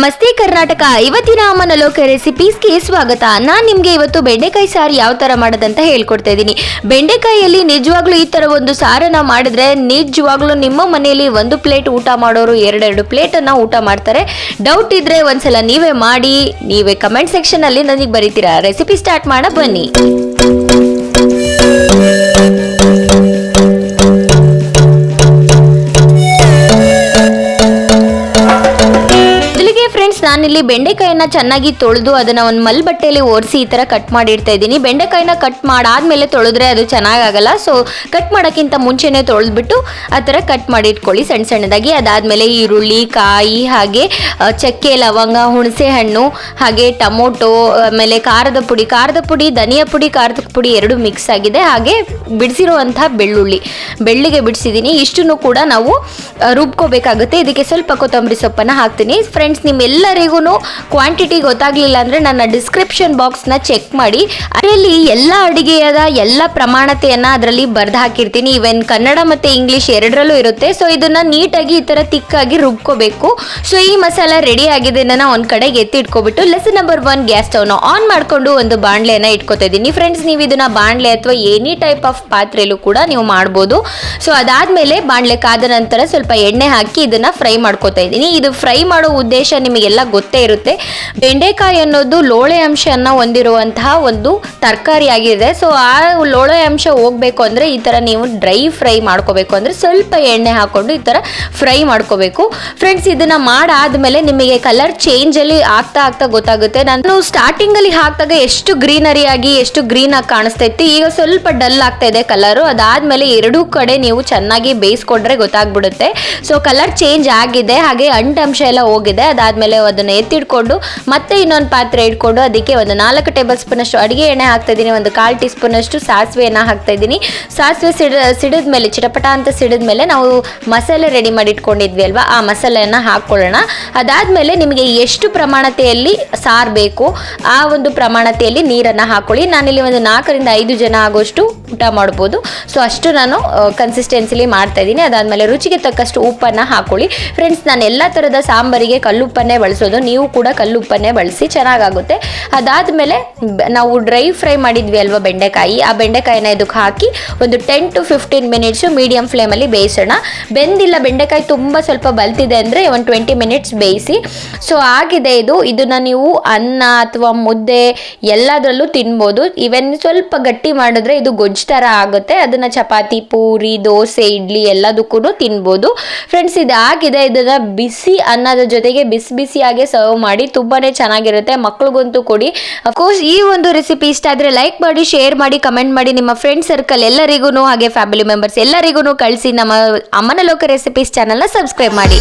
ನಮಸ್ತೆ ಕರ್ನಾಟಕ. ಇವತ್ತಿನ ಅಮ್ಮನ ಲೋಕ ರೆಸಿಪೀಸ್ಗೆ ಸ್ವಾಗತ. ನಾನು ನಿಮಗೆ ಇವತ್ತು ಬೆಂಡೆಕಾಯಿ ಸಾರು ಯಾವ ಥರ ಮಾಡೋದಂತ ಹೇಳ್ಕೊಡ್ತಾ ಇದ್ದೀನಿ. ಬೆಂಡೆಕಾಯಿಯಲ್ಲಿ ನಿಜವಾಗ್ಲೂ ಈ ಥರ ಒಂದು ಸಾರನ್ನು ಮಾಡಿದ್ರೆ ನಿಜವಾಗ್ಲೂ ನಿಮ್ಮ ಮನೆಯಲ್ಲಿ ಒಂದು ಪ್ಲೇಟ್ ಊಟ ಮಾಡೋರು ಎರಡು ಪ್ಲೇಟನ್ನು ಊಟ ಮಾಡ್ತಾರೆ. ಡೌಟ್ ಇದ್ದರೆ ಒಂದ್ಸಲ ನೀವೇ ಮಾಡಿ, ನೀವೇ ಕಮೆಂಟ್ ಸೆಕ್ಷನಲ್ಲಿ ನನಗೆ ಬರೀತೀರಾ. ರೆಸಿಪಿ ಸ್ಟಾರ್ಟ್ ಮಾಡೋಣ ಬನ್ನಿ. ನಾನಿಲ್ಲಿ ಬೆಂಡೆಕಾಯಿನ ಚೆನ್ನಾಗಿ ತೊಳೆದು ಅದನ್ನ ಒಂದು ಮಲ್ ಬಟ್ಟೆಯಲ್ಲಿ ಒರೆಸಿ ಈ ತರ ಕಟ್ ಮಾಡಿ ಇಡ್ತಾ ಇದ್ದೀನಿ. ಬೆಂಡೆಕಾಯಿನ ಕಟ್ ಮಾಡಾದ್ಮೇಲೆ ತೊಳೆದ್ರೆ ಅದು ಚೆನ್ನಾಗಾಗಲ್ಲ. ಸೊ ಕಟ್ ಮಾಡೋಕ್ಕಿಂತ ಮುಂಚೆನೆ ತೊಳೆದ್ಬಿಟ್ಟು ಆ ಥರ ಕಟ್ ಮಾಡಿ ಇಟ್ಕೊಳ್ಳಿ ಸಣ್ಣ ಸಣ್ಣದಾಗಿ. ಅದಾದ್ಮೇಲೆ ಈರುಳ್ಳಿ, ಕಾಯಿ, ಹಾಗೆ ಚಕ್ಕೆ, ಲವಂಗ, ಹುಣಸೆ ಹಣ್ಣು, ಹಾಗೆ ಟೊಮೊಟೊ, ಆಮೇಲೆ ಖಾರದ ಪುಡಿ, ಧನಿಯಾ ಪುಡಿ, ಖಾರದ ಪುಡಿ ಎರಡು ಮಿಕ್ಸ್ ಆಗಿದೆ. ಹಾಗೆ ಬಿಡಿಸಿರುವಂತಹ ಬೆಳ್ಳಿಗೆ ಬಿಡಿಸಿದ್ದೀನಿ. ಇಷ್ಟನ್ನು ಕೂಡ ನಾವು ರುಬ್ಕೋಬೇಕಾಗುತ್ತೆ. ಇದಕ್ಕೆ ಸ್ವಲ್ಪ ಕೊತ್ತಂಬರಿ ಸೊಪ್ಪನ್ನು ಹಾಕ್ತೀನಿ. ಫ್ರೆಂಡ್ಸ್, ನಿಮ್ಮೆಲ್ಲರಿಗೂ ಕ್ವಾಂಟಿಟಿ ಗೊತ್ತಾಗ್ಲಿಲ್ಲ ಅಂದ್ರೆ ನನ್ನ ಡಿಸ್ಕ್ರಿಪ್ಷನ್ ಬಾಕ್ಸ್ ನ ಚೆಕ್ ಮಾಡಿ. ಅದರಲ್ಲಿ ಎಲ್ಲ ಅಡಿಗೆಯದ ಎಲ್ಲ ಪ್ರಮಾಣತೆಯನ್ನ ಅದರಲ್ಲಿ ಬರ್ದು ಹಾಕಿರ್ತೀನಿ. ಇವನ್ ಕನ್ನಡ ಮತ್ತೆ ಇಂಗ್ಲಿಷ್ ಎರಡರಲ್ಲೂ ಇರುತ್ತೆ. ಸೊ ಇದನ್ನ ನೀಟಾಗಿ ಈ ತರ ತಿಕ್ಕಾಗಿ ರುಬ್ಕೋಬೇಕು. ಸೊ ಈ ಮಸಾಲ ರೆಡಿ ಆಗಿದೆ. ಒಂದ್ ಕಡೆಗೆ ಎತ್ತಿ ಇಟ್ಕೊಬಿಟ್ಟು ಲೆಸನ್ ನಂಬರ್ 1 ಗ್ಯಾಸ್ ಸ್ಟವ್ ನ ಆನ್ ಮಾಡ್ಕೊಂಡು ಒಂದು ಬಾಣ್ಲೆಯನ್ನ ಇಟ್ಕೋತಾ ಇದ್ದೀನಿ. ಫ್ರೆಂಡ್ಸ್, ನೀವು ಇದನ್ನ ಬಾಣ್ಲೆ ಅಥವಾ ಎನಿ ಟೈಪ್ ಆಫ್ ಪಾತ್ರೆಯಲ್ಲೂ ಕೂಡ ನೀವು ಮಾಡ್ಬೋದು. ಸೊ ಅದಾದ್ಮೇಲೆ ಬಾಣ್ಲೆ ಕಾದ ನಂತರ ಸ್ವಲ್ಪ ಎಣ್ಣೆ ಹಾಕಿ ಇದನ್ನ ಫ್ರೈ ಮಾಡ್ಕೋತಾ ಇದ್ದೀನಿ. ಇದು ಫ್ರೈ ಮಾಡೋ ಉದ್ದೇಶ ನಿಮಗೆಲ್ಲ ಗೊತ್ತೇ ಇರುತ್ತೆ. ಬೆಂಡೆಕಾಯಿ ಅನ್ನೋದು ಲೋಳೆ ಅಂಶನ ಹೊಂದಿರುವಂತಹ ಒಂದು ತರಕಾರಿ ಆಗಿದೆ. ಸೊ ಆ ಲೋಳೆ ಅಂಶ ಹೋಗ್ಬೇಕು ಅಂದ್ರೆ ಈ ತರ ನೀವು ಡ್ರೈ ಫ್ರೈ ಮಾಡ್ಕೋಬೇಕು. ಅಂದ್ರೆ ಸ್ವಲ್ಪ ಎಣ್ಣೆ ಹಾಕೊಂಡು ಈ ತರ ಫ್ರೈ ಮಾಡ್ಕೋಬೇಕು. ಫ್ರೆಂಡ್ಸ್, ಇದನ್ನ ಮಾಡಾದ್ಮೇಲೆ ನಿಮಗೆ ಕಲರ್ ಚೇಂಜ್ ಅಲ್ಲಿ ಆಗ್ತಾ ಗೊತ್ತಾಗುತ್ತೆ. ನಾನು ಸ್ಟಾರ್ಟಿಂಗ್ ಅಲ್ಲಿ ಹಾಕಿದಾಗ ಎಷ್ಟು ಗ್ರೀನರಿ ಆಗಿ ಎಷ್ಟು ಗ್ರೀನ್ ಆಗಿ ಕಾಣಿಸ್ತಾ ಇತ್ತು. ಈಗ ಸ್ವಲ್ಪ ಡಲ್ ಆಗ್ತಾ ಇದೆ ಕಲರು. ಅದಾದ್ಮೇಲೆ ಎರಡೂ ಕಡೆ ನೀವು ಚೆನ್ನಾಗಿ ಬೇಯಿಸ್ಕೊಂಡ್ರೆ ಗೊತ್ತಾಗ್ಬಿಡುತ್ತೆ. ಸೊ ಕಲರ್ ಚೇಂಜ್ ಆಗಿದೆ, ಹಾಗೆ ಅಂಶ ಎಲ್ಲ ಹೋಗಿದೆ. ಅದಾದ್ಮೇಲೆ ಅದನ್ನ ಎತ್ತಿಡ್ಕೊಂಡು ಮತ್ತೆ ಇನ್ನೊಂದು ಪಾತ್ರೆ ಇಟ್ಕೊಂಡು ಅದಕ್ಕೆ ಒಂದು 4 ಟೇಬಲ್ ಸ್ಪೂನ್ ಅಷ್ಟು ಅಡಿಗೆ ಎಣ್ಣೆ ಹಾಕ್ತಾ ಇದ್ದೀನಿ. ಒಂದು 1/4 ಟೀ ಸ್ಪೂನ್ ಅಷ್ಟು ಸಾಸಿವೆಯನ್ನು ಹಾಕ್ತಾ ಇದ್ದೀನಿ. ಸಾಸಿವೆ ಸಿಡಿದ್ಮೇಲೆ ಚಿಟಪಟ ಅಂತ ಸಿಡಿದ್ಮೇಲೆ ನಾವು ಮಸಾಲೆ ರೆಡಿ ಮಾಡಿ ಇಟ್ಕೊಂಡಿದ್ವಿ ಅಲ್ವಾ, ಆ ಮಸಾಲೆಯನ್ನು ಹಾಕೊಳ್ಳೋಣ. ಅದಾದ್ಮೇಲೆ ನಿಮಗೆ ಎಷ್ಟು ಪ್ರಮಾಣತೆಯಲ್ಲಿ ಸಾರು ಬೇಕು ಆ ಒಂದು ಪ್ರಮಾಣತೆಯಲ್ಲಿ ನೀರನ್ನು ಹಾಕೊಳ್ಳಿ. ನಾನಿಲ್ಲಿ ಒಂದು 4 ರಿಂದ 5 ಜನ ಆಗೋಷ್ಟು ಊಟ ಮಾಡ್ಬೋದು. ಸೊ ಅಷ್ಟು ನಾನು ಕನ್ಸಿಸ್ಟೆನ್ಸಿಲಿ ಮಾಡ್ತಾ ಇದ್ದೀನಿ. ಅದಾದ್ಮೇಲೆ ರುಚಿಗೆ ತಕ್ಕಷ್ಟು ಉಪ್ಪನ್ನು ಹಾಕೊಳ್ಳಿ. ಫ್ರೆಂಡ್ಸ್, ನಾನು ಎಲ್ಲ ಥರದ ಸಾಂಬಾರಿಗೆ ಕಲ್ಲುಪ್ಪನ್ನೇ ಬಳಸೋದು. ನೀವು ಕೂಡ ಕಲ್ಲುಪ್ಪನ್ನೇ ಬಳಸಿ, ಚೆನ್ನಾಗಾಗುತ್ತೆ. ಅದಾದ್ಮೇಲೆ ನಾವು ಡ್ರೈ ಫ್ರೈ ಮಾಡಿದ್ವಿ ಅಲ್ವಾ ಬೆಂಡೆಕಾಯಿ, ಆ ಬೆಂಡೆಕಾಯಿನ ಇದಕ್ಕೆ ಹಾಕಿ ಒಂದು 10 to 15 ಮಿನಿಟ್ಸ್ ಮೀಡಿಯಂ ಫ್ಲೇಮಲ್ಲಿ ಬೇಯಿಸೋಣ. ಬೆಂದಿಲ್ಲ, ಬೆಂಡೆಕಾಯಿ ತುಂಬ ಸ್ವಲ್ಪ ಬಲ್ತಿದೆ ಅಂದರೆ ಒಂದು 20 ಮಿನಿಟ್ಸ್ ಬೇಯಿಸಿ. ಸೊ ಆಗಿದೆ ಇದು. ಇದನ್ನ ನೀವು ಅನ್ನ ಅಥವಾ ಮುದ್ದೆ ಎಲ್ಲದರಲ್ಲೂ ತಿನ್ಬೋದು. ಇವನ್ ಸ್ವಲ್ಪ ಗಟ್ಟಿ ಮಾಡಿದ್ರೆ ಇದು ಗೊಜ್ಜು ಥರ ಆಗುತ್ತೆ. ಅದನ್ನ ಚಪಾತಿ, ಪೂರಿ, ದೋಸೆ, ಇಡ್ಲಿ ಎಲ್ಲದಕ್ಕೂ ತಿನ್ಬೋದು. ಫ್ರೆಂಡ್ಸ್, ಇದಾಗಿದೆ. ಇದನ್ನ ಬಿಸಿ ಅನ್ನದ ಜೊತೆಗೆ ಬಿಸಿಯಾಗಿ ಸರ್ವ್ ಮಾಡಿ, ತುಂಬಾನೇ ಚೆನ್ನಾಗಿರುತ್ತೆ. ಮಕ್ಳಿಗಂತೂ ಕೊಡಿ. ಅಫ್ಕೋರ್ಸ್ ಈ ಒಂದು ರೆಸಿಪಿ ಇಷ್ಟ ಆದ್ರೆ ಲೈಕ್ ಮಾಡಿ, ಶೇರ್ ಮಾಡಿ, ಕಮೆಂಟ್ ಮಾಡಿ. ನಿಮ್ಮ ಫ್ರೆಂಡ್ ಸರ್ಕಲ್ ಎಲ್ಲರಿಗೂ ಹಾಗೆ ಫ್ಯಾಮಿಲಿ ಮೆಂಬರ್ಸ್ ಎಲ್ಲರಿಗೂ ಕಳಿಸಿ. ನಮ್ಮ ಅಮ್ಮನ ಲೋಕ ರೆಸಿಪೀಸ್ ಚಾನಲ್ನ ಸಬ್ಸ್ಕ್ರೈಬ್ ಮಾಡಿ.